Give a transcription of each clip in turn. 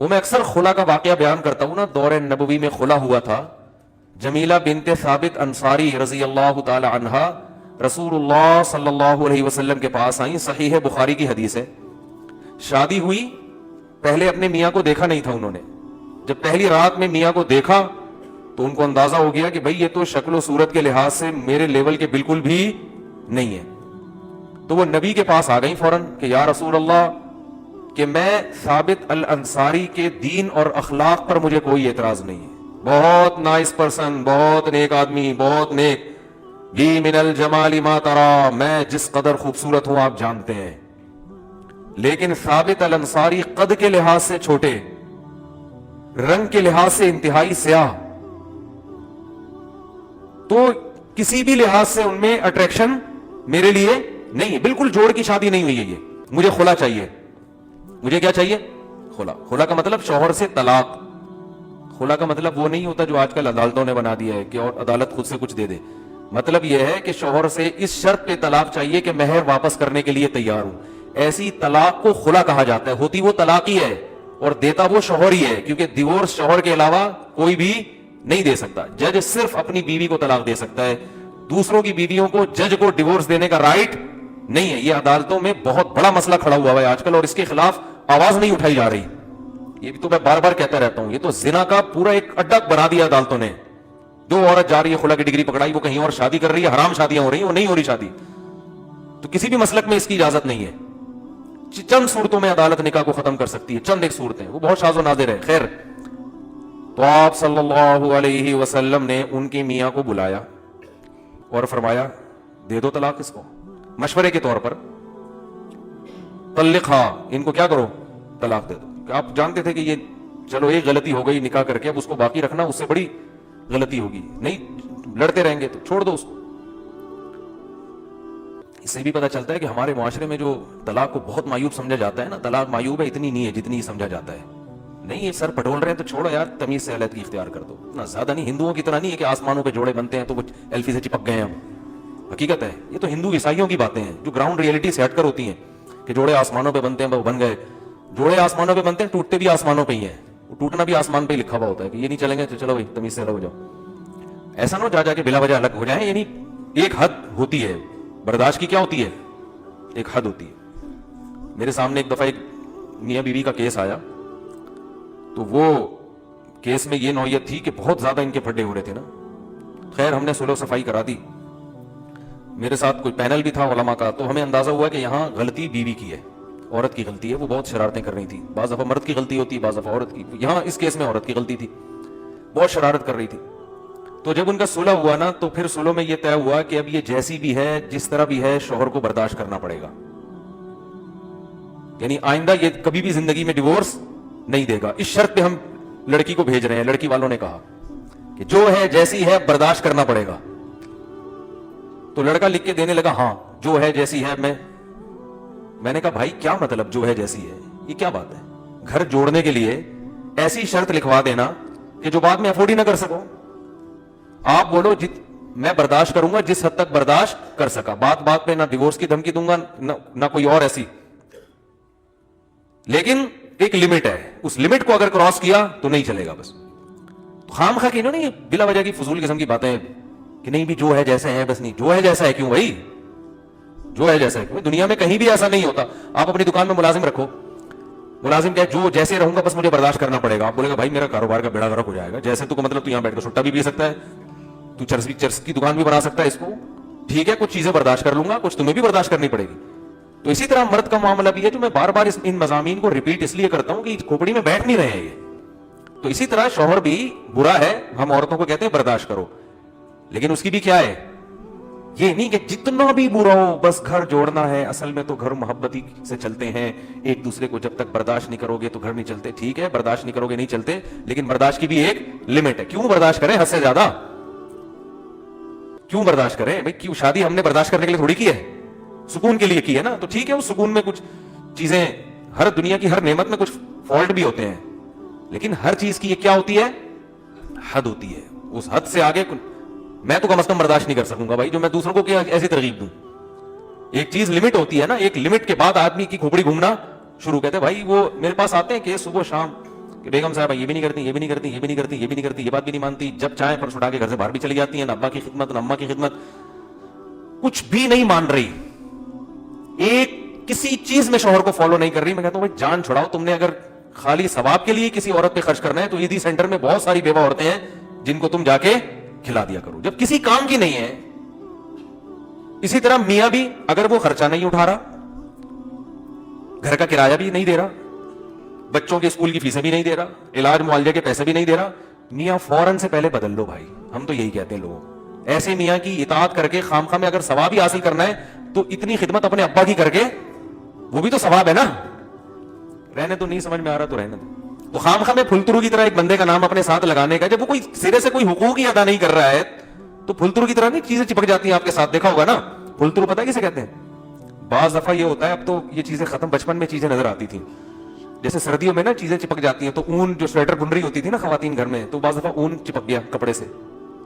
وہ میں اکثر خلا کا واقعہ بیان کرتا ہوں نا. دور نبوی میں خلا ہوا تھا. جمیلہ بنت ثابت انصاری رضی اللہ تعالی عنہا رسول اللہ صلی اللہ علیہ وسلم کے پاس آئیں. صحیح بخاری کی حدیث ہے. شادی ہوئی, پہلے اپنے میاں کو دیکھا نہیں تھا انہوں نے. جب پہلی رات میں میاں کو دیکھا تو ان کو اندازہ ہو گیا کہ بھئی یہ تو شکل و صورت کے لحاظ سے میرے لیول کے بالکل بھی نہیں ہے. تو وہ نبی کے پاس آ گئیں فوراً کہ یا رسول اللہ, کہ میں ثابت الانصاری کے دین اور اخلاق پر مجھے کوئی اعتراض نہیں ہے, بہت نائس پرسن, بہت نیک آدمی, بہت نیک, لی من الجمال ما ترا, میں جس قدر خوبصورت ہوں آپ جانتے ہیں, لیکن ثابت الانصاری قد کے لحاظ سے چھوٹے, رنگ کے لحاظ سے انتہائی سیاہ, تو کسی بھی لحاظ سے ان میں اٹریکشن میرے لیے نہیں ہے. بالکل جوڑ کی شادی نہیں ہوئی ہے یہ, مجھے خلا چاہیے. مجھے کیا چاہیے؟ خلا. خلا کا مطلب شوہر سے طلاق. خلا کا مطلب وہ نہیں ہوتا جو آج کل عدالتوں نے بنا دیا ہے کہ اور عدالت خود سے کچھ دے دے. مطلب یہ ہے کہ شوہر سے اس شرط پہ طلاق چاہیے کہ مہر واپس کرنے کے لیے تیار ہوں. ایسی طلاق کو خلا کہا جاتا ہے. ہوتی وہ طلاق ہی ہے اور دیتا وہ شوہر ہی ہے, کیونکہ ڈیورس شوہر کے علاوہ کوئی بھی نہیں دے سکتا. جج صرف اپنی بیوی کو طلاق دے سکتا ہے, دوسروں کی بیویوں کو جج کو ڈیورس دینے کا رائٹ نہیں ہے. یہ عدالتوں میں بہت بڑا مسئلہ کھڑا ہوا ہے آج کل, اور اس کے خلاف آواز نہیں اٹھائی جا رہی. یہ بھی تو میں بار بار کہتا رہتا ہوں, یہ تو زنا کا پورا ایک اڈا بنا دیا عدالتوں نے. دو عورت جا رہی ہے, خلا کی ڈگری پکڑائی, وہ کہیں اور شادی کر رہی ہے, حرام شادیاں ہو رہی ہیں, وہ نہیں ہو رہی شادی. تو کسی بھی مسلک میں اس کی اجازت نہیں ہے. چند صورتوں میں عدالت نکاح کو ختم کر سکتی ہے, چند ایک صورتیں, وہ بہت شاذ و نادر ہے. خیر, تو آپ صلی اللہ علیہ وسلم نے ان کی میاں کو بلایا اور فرمایا دے دو طلاق اس کو, مشورے کے طور پر. طلقھا, ان کو کیا کرو, طلاق دے دو. کہ آپ جانتے تھے کہ یہ چلو ایک غلطی ہو گئی نکاح کر کے, اب اس کو باقی رکھنا اس سے بڑی غلطی ہوگی, نہیں لڑتے رہیں گے تو چھوڑ دو اس کو. اس سے بھی پتہ چلتا ہے کہ ہمارے معاشرے میں جو طلاق کو بہت معیوب سمجھا جاتا ہے نا, طلاق معیوب ہے اتنی نہیں ہے جتنی سمجھا جاتا ہے. نہیں, یہ سر پٹول رہے ہیں تو چھوڑو یار, تمیز سے علیحدگی اختیار کر دو. اتنا زیادہ نہیں, ہندوؤں کی طرح نہیں ہے کہ آسمانوں پہ جوڑے بنتے ہیں تو وہ ایلفی سے چپک گئے ہیں. حقیقت ہے یہ تو ہندو عیسائیوں کی باتیں ہیں جو گراؤنڈ ریئلٹی سے ہٹ کر ہوتی ہیں کہ جوڑے آسمانوں پہ بنتے ہیں, وہ بن گئے. جوڑے آسمانوں پہ بنتے ہیں, ٹوٹتے بھی آسمانوں پہ ہی ہیں. وہ ٹوٹنا بھی آسمان پہ ہی لکھا ہوا ہوتا ہے کہ یہ نہیں چلیں گے تو چلو بھائی تمیز سے الگ ہو جاؤ. ایسا نہ ہو جا کے بلا وجہ الگ ہو جائیں. یعنی ایک حد ہوتی ہے برداشت کی. کیا ہوتی ہے؟ ایک حد ہوتی ہے. میرے سامنے ایک دفعہ ایک میاں بیوی کا کیس آیا, تو وہ کیس میں یہ نوعیت تھی کہ بہت زیادہ ان کے پھڈے ہو رہے تھے نا. خیر, ہم نے صلح و صفائی کرا دی. میرے ساتھ کوئی پینل بھی تھا علماء کا, تو ہمیں اندازہ ہوا کہ یہاں غلطی بیوی کی ہے, عورت کی غلطی ہے. وہ بہت شرارتیں کر رہی تھی. بعض دفعہ مرد کی غلطی ہوتی, بعض دفعہ عورت کی. یہاں اس کیس میں عورت کی غلطی تھی, بہت شرارت کر رہی تھی. تو جب ان کا صلح ہوا نا, تو پھر صلح میں یہ طے ہوا کہ اب یہ جیسی بھی ہے, جس طرح بھی ہے, شوہر کو برداشت کرنا پڑے گا. یعنی آئندہ یہ کبھی بھی زندگی میں ڈیورس نہیں دے گا. اس شرط پہ ہم لڑکی کو بھیج رہے ہیں. لڑکی والوں نے کہا کہ جو ہے جیسی ہے برداشت کرنا پڑے گا. تو لڑکا لکھ کے دینے لگا, ہاں جو ہے جیسی ہے. میں نے کہا بھائی کیا مطلب جو ہے جیسی ہے, یہ کیا بات ہے؟ گھر جوڑنے کے لیے ایسی شرط لکھوا دینا کہ جو بعد میں افورڈ ہی نہ کر سکو. آپ بولو میں برداشت کروں گا جس حد تک برداشت کر سکا, بات بات پہ نہ ڈیورس کی دھمکی دوں گا نہ کوئی اور ایسی, لیکن ایک لمٹ ہے. اس لمٹ کو اگر کراس کیا تو نہیں چلے گا. بس خام خواہ کی نہیں, بلا وجہ کی فضول قسم کی باتیں کہ نہیں بھی جو ہے جیسے ہیں بس. نہیں, جو ہے جیسا ہے کیوں بھائی, جو ہے جیسا ہے کیوں؟ دنیا میں کہیں بھی ایسا نہیں ہوتا. آپ اپنی دکان میں ملازم رکھو, ملازم کیا جو جیسے رہوں گا بس مجھے برداشت کرنا پڑے گا. آپ بولے گا بھائی میرا کاروبار کا بیڑا غرق ہو جائے گا. جیسے تو مطلب تو یہاں بیٹھ کر سٹا بھی پی سکتا ہے, تو چرس کی دکان بھی بنا سکتا ہے اس کو, ٹھیک ہے کچھ چیزیں برداشت کر لوں گا, کچھ تمہیں بھی برداشت کرنی پڑے گی. تو اسی طرح مرد کا معاملہ بھی ہے, جو میں بار بار ان مضامین کو ریپیٹ اس لیے کرتا ہوں کہ کھوپڑی میں بیٹھ نہیں رہے ہیں یہ. تو اسی طرح شوہر بھی برا ہے, ہم عورتوں کو کہتے ہیں برداشت کرو, لیکن اس کی بھی کیا ہے, یہ نہیں کہ جتنا بھی برا ہو بس گھر جوڑنا ہے. اصل میں تو گھر محبتی سے چلتے ہیں, ایک دوسرے کو جب تک برداشت نہیں کرو گے تو گھر نہیں چلتے. ٹھیک ہے برداشت نہیں کرو گے نہیں چلتے, لیکن برداشت کی بھی ایک لمٹ ہے. کیوں برداشت کریں حد سے زیادہ, کیوں برداشت کریں بھائی؟ کیوں شادی ہم نے برداشت کرنے کے لیے تھوڑی کی ہے, سکون کے لیے کی ہے نا. تو ٹھیک ہے اس سکون میں کچھ چیزیں, ہر دنیا کی ہر نعمت میں کچھ فالٹ بھی ہوتے ہیں, لیکن ہر چیز کی یہ کیا ہوتی ہے, حد ہوتی ہے. اس حد سے آگے میں تو کم از کم برداشت نہیں کر سکوں گا بھائی جو میں دوسروں کو کیا ایسی ترغیب دوں. ایک چیز لمٹ ہوتی ہے نا, ایک لمٹ کے بعد آدمی کی کھوپڑی گھومنا شروع. کہتے ہیں بھائی وہ میرے پاس آتے ہیں کہ صبح شام کہ بیگم صاحب یہ بھی نہیں کرتی، یہ بھی نہیں کرتی، یہ بھی نہیں کرتی، یہ بھی نہیں کرتی، یہ بات بھی نہیں مانتی، جب چاہیں پرس اٹھا کے گھر سے باہر بھی چلی جاتی ہیں، نہ ابا کی خدمت نہ اماں کی خدمت، کچھ بھی نہیں مان رہی، ایک کسی چیز میں شوہر کو فالو نہیں کر رہی. میں کہتا ہوں بھائی جان چھڑاؤ، تم نے اگر خالی ثواب کے لیے کسی عورت پہ خرچ کرنا ہے تو عیدی سینٹر میں بہت ساری بیوہ عورتیں ہیں جن کو تم جا کے کھلا دیا کرو، جب کسی کام کی نہیں ہے. اسی طرح میاں بھی اگر وہ خرچہ نہیں اٹھا رہا، گھر کا کرایہ بھی نہیں دے رہا، بچوں کے اسکول کی فیسیں بھی نہیں دے رہا، علاج معالجے کے پیسے بھی نہیں دے رہا، میاں فوراً سے پہلے بدل لو بھائی. ہم تو یہی کہتے ہیں لوگوں، ایسے میاں کی اطاعت کر کے خام خواہ میں اگر ثواب ہی حاصل کرنا ہے تو اتنی خدمت اپنے ابا کی کر کے، وہ بھی تو ثواب ہے نا. رہنے تو نہیں سمجھ میں آ رہا تو رہنے تو خام خواہ میں پھلترو کی طرح ایک بندے کا نام اپنے ساتھ لگانے کا، جب وہ کوئی سرے سے کوئی حقوق ہی ادا نہیں کر رہا ہے تو پھلترو کی طرح نہیں چیزیں چپک جاتی ہیں آپ کے ساتھ. دیکھا ہوگا نا پھلترو، پتہ ہے کسے کہتے ہیں؟ بعض دفعہ یہ ہوتا ہے، اب تو یہ چیزیں ختم، بچپن میں چیزیں نظر آتی تھیں، جیسے سردیوں میں نا چیزیں چپک جاتی ہیں تو اون جو سویٹر بن رہی ہوتی تھی نا خواتین گھر میں، تو بعض دفعہ اون چپک گیا کپڑے سے،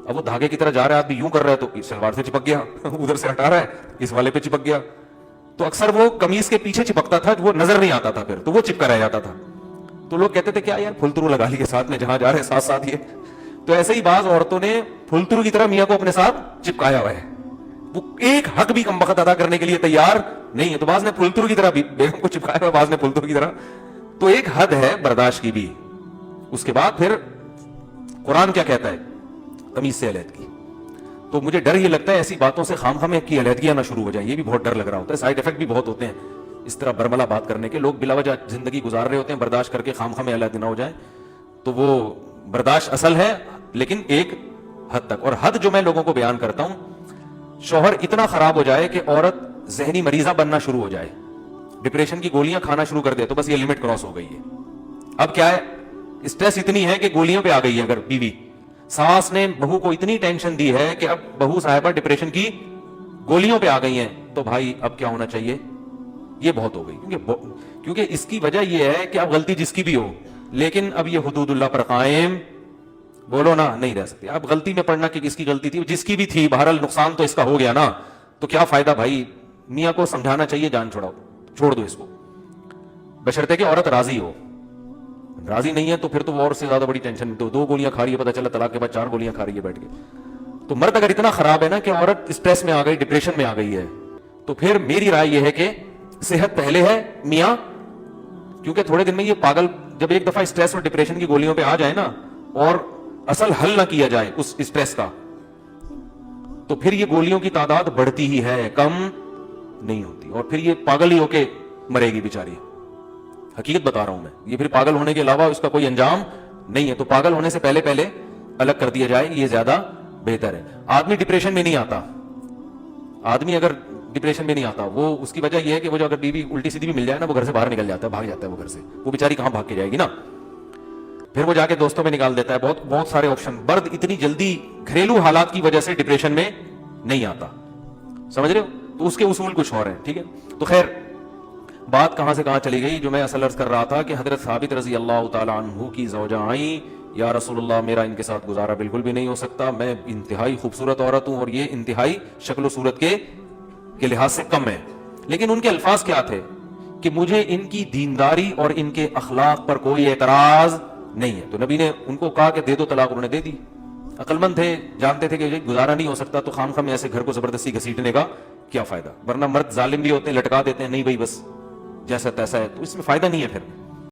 اب وہ دھاگے کی طرح جا رہا ہے، آدمی یوں کر رہا ہے تو شلوار سے چپک گیا، ادھر سے ہٹا رہا ہے اس والے پہ چپک گیا، تو اکثر وہ قمیص کے پیچھے چپکتا تھا، وہ نظر نہیں آتا تھا، پھر تو وہ چپکا رہ جاتا تھا. تو لوگ کہتے تھے کیا یار پھلترو لگا لی کے ساتھ میں، جہاں جا رہے ہیں ساتھ ساتھ یہ. تو ایسے ہی بعض عورتوں نے پھلترو کی طرح میاں کو اپنے ساتھ چپکایا ہوا ہے، وہ ایک حق بھی کم وقت ادا کرنے کے لیے تیار نہیں ہے. تو بعض نے پھلترو کی طرح بھی بیگم کو چپکایا ہوا، بعض نے پھلترو کی طرح. تو ایک حد ہے برداشت کی بھی. اس کے بعد پھر قرآن کیا کہتا ہے تمیز سے علیحدگی. تو مجھے ڈر یہ لگتا ہے ایسی باتوں سے خام خواہ کی علیحدگیاں نہ شروع ہو جائیں، یہ بھی بہت ڈر لگ رہا ہوتا ہے. سائیڈ افیکٹ بھی بہت ہوتے ہیں اس طرح برملا بات کرنے کے. لوگ بلا وجہ زندگی گزار رہے ہوتے ہیں، برداشت کر کے خام خواہ علیحدہ نہ ہو جائیں. تو وہ برداشت اصل ہے لیکن ایک حد تک. اور حد جو میں لوگوں کو بیان کرتا ہوں، شوہر اتنا خراب ہو جائے کہ عورت ذہنی مریضہ بننا شروع ہو جائے، ڈپریشن کی گولیاں کھانا شروع کر دے، تو بس یہ لمٹ کراس ہو گئی ہے. اب کیا ہے، اسٹریس اتنی ہے کہ گولیوں پہ آ گئی ہے. اگر بیوی ساس نے بہو کو اتنی ٹینشن دی ہے کہ اب بہو صاحبہ ڈپریشن کی گولیوں پہ آ گئی ہیں، تو بھائی اب کیا ہونا چاہیے، یہ بہت ہو گئی. کیونکہ اس کی وجہ یہ ہے کہ اب غلطی جس کی بھی ہو، لیکن اب یہ حدود اللہ پر قائم بولو نا نہیں رہ سکتے. اب غلطی میں پڑھنا کہ کس کی غلطی تھی، جس کی بھی تھی، بہرحال نقصان تو اس کا ہو گیا نا، تو کیا فائدہ بھائی. میاں کو سمجھانا چاہیے جان چھوڑاؤ، چھوڑ دو اس کو، بشرطے کہ عورت راضی ہو. راضی نہیں ہے تو پھر تو وہ اور سے زیادہ بڑی ٹینشن. دو گولیاں کھا رہی ہے، پتہ چلا طلاق کے بعد 4 گولیاں کھا رہی ہے بیٹھ کے. تو مرد اگر اتنا خراب ہے نا کہ عورت اسٹریس میں آ گئی، ڈپریشن میں آ گئی ہے، تو پھر میری رائے یہ ہے کہ صحت پہلے ہے میاں. کیونکہ تھوڑے دن میں یہ پاگل جب ایک دفعہ اسٹریس اور ڈپریشن کی گولیوں پہ آ جائے نا اور اصل حل نہ کیا جائے اس اسٹریس کا، تو پھر یہ گولیوں کی تعداد بڑھتی ہی ہے، کم نہیں ہوتی. اور پھر یہ پاگل ہی ہو کے مرے گی بیچاری. حقیقت بتا رہا ہوں میں، یہ پھر پاگل ہونے کے علاوہ اس کا کوئی انجام نہیں ہے. تو پاگل ہونے سے پہلے الگ کر دیا جائے، یہ زیادہ بہتر ہے. آدمی ڈپریشن میں نہیں آتا، آدمی اگر ڈپریشن میں نہیں آتا، وہ اس کی وجہ یہ ہے کہ وہ جو اگر بیوی الٹی سیدھی بھی مل جائے نا، وہ گھر سے باہر نکل جاتا ہے، بھاگ جاتا ہے وہ گھر سے. وہ بیچاری کہاں بھاگ کے جائے گی نا، پھر وہ جا کے دوستوں میں نکال دیتا ہے. بہت سارے آپشن. مرد اتنی جلدی گھریلو حالات کی وجہ سے ڈپریشن میں نہیں آتا، سمجھ رہے ہو. تو اس کے اصول کچھ اور ہیں، ٹھیک ہے. تو خیر بات کہاں سے کہاں چلی گئی. جو میں اصل عرض کر رہا تھا کہ حضرت ثابت رضی اللہ تعالی عنہ کی زوجہ آئیں، یا رسول اللہ میرا ان کے ساتھ گزارا بالکل بھی نہیں ہو سکتا، میں انتہائی خوبصورت عورت ہوں اور یہ انتہائی شکل و صورت کے لحاظ سے کم ہے. لیکن ان کے الفاظ کیا تھے کہ مجھے ان کی دینداری اور ان کے اخلاق پر کوئی اعتراض نہیں ہے. تو نبی نے ان کو کہا کہ دے دو طلاق، انہوں نے دے دی. عقل مند تھے، جانتے تھے کہ گزارا نہیں ہو سکتا، تو خام خواہ ایسے گھر کو زبردستی گھسیٹنے کا کیا فائدہ. ورنہ مرد ظالم بھی ہوتے ہیں، لٹکا دیتے ہیں، نہیں بھائی بس جیسا تیسا ہے، تو اس میں فائدہ نہیں ہے پھر.